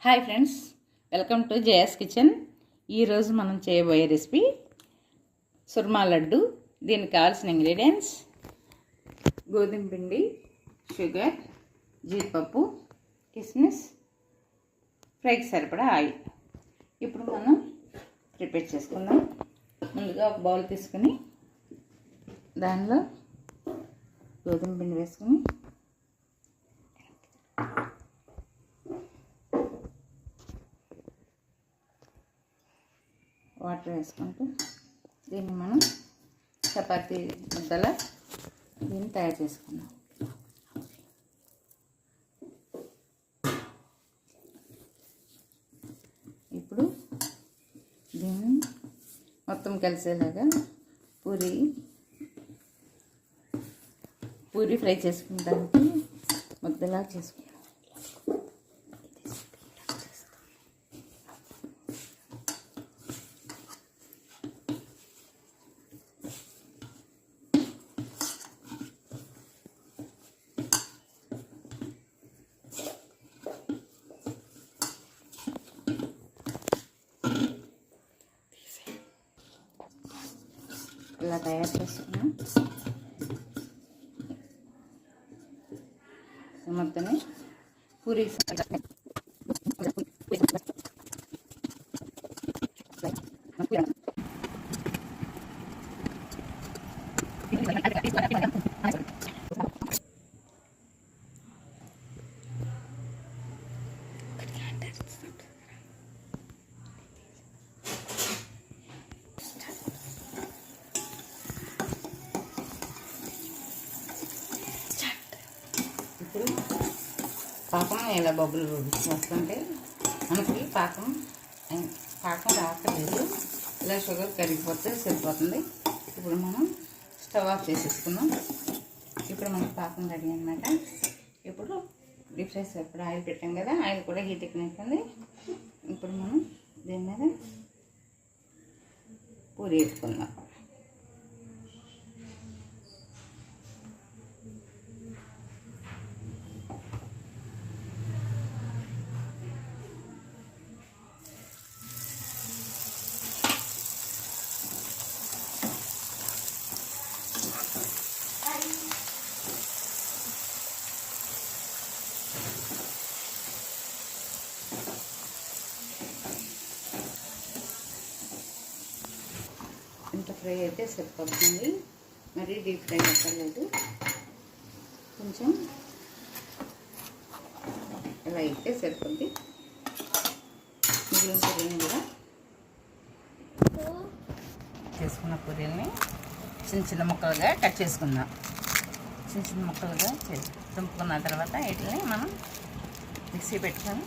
Hi friends, welcome to JS kitchen. ఈరోజు మనం చేయబోయే రెసిపీ సుర్మా లడ్డు. దీనికి కావాల్సిన ఇంగ్రీడియంట్స్: గోధుమ పిండి, షుగర్, జీడిపప్పు, కిస్మిస్, ఫ్రైకి సరిపడా ఆయిల్. ఇప్పుడు మనం ప్రిపేర్ చేసుకుందాం. ముందుగా ఒక బౌల్ తీసుకుని దానిలో గోధుమ పిండి వేసుకుని వాటర్ వేసుకుంటూ దీన్ని మనం చపాతీ ముద్దలా దీన్ని తయారు చేసుకుందాం. ఇప్పుడు దీన్ని మొత్తం కలిసేలాగా పూరి ఫ్రై చేసుకుంటానికి ముద్దలా చేసుకుంటాం. ఇలా తయారు చేసుకున్నాం. మొత్తం పూరి ఇప్పుడు పాకం ఇలా బొబ్బులు వస్తుంటే మనకి పాకం రాకలేదు. ఇలా షుగర్ కరిగిపోతే సరిపోతుంది. ఇప్పుడు మనం స్టవ్ ఆఫ్ చేసేసుకుందాం. ఇప్పుడు మనకి పాకం రెడీ అన్నమాట. ఇప్పుడు డీప్ ఫ్రై ఇప్పుడు ఆయిల్ పెట్టాం కదా, ఆయిల్ కూడా హీట్ ఎక్కినట్టుంది. ఇప్పుడు మనం దీని మీద పూరి వేసుకుందాం. ఇంత ఫ్రై అయితే సరిపోతుంది, మరీ డీప్ ఫ్రై అక్కర్లేదు. కొంచెం ఇలా అయితే సరిపోద్ది. మిగిలిన పూరీని కూడా చేసుకున్న పూరీని చిన్న చిన్న ముక్కలుగా కట్ చేసుకుందాం. చిన్న చిన్న ముక్కలుగా తుంపుకున్న తర్వాత వీటిని మనం మిక్సీ పెట్టుకొని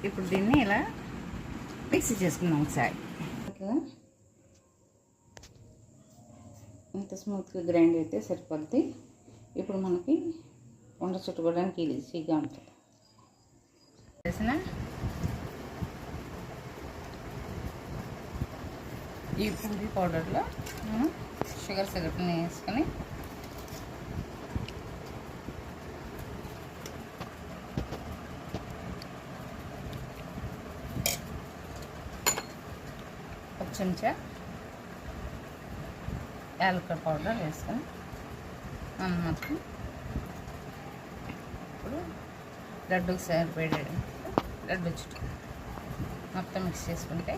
ఇప్పుడు దీన్ని ఇలా మిక్సీ చేసుకుందాం ఒకసారి. ఇట్లా ఇంత స్మూత్గా గ్రైండ్ అయితే సరిపోద్ది. ఇప్పుడు మనకి వండ చుట్టుకోవడానికి ఈజీగా ఉంటుంది. చేసిన ఈ పూరీ పౌడర్లో మనం షుగర్ సిరప్ని వేసుకొని చెంచా యాలకుల పౌడర్ వేసుకొని మనం మొత్తం ఇప్పుడు లడ్డూకి సరిపడే లడ్డు చుట్టూ మొత్తం మిక్స్ చేసుకుంటే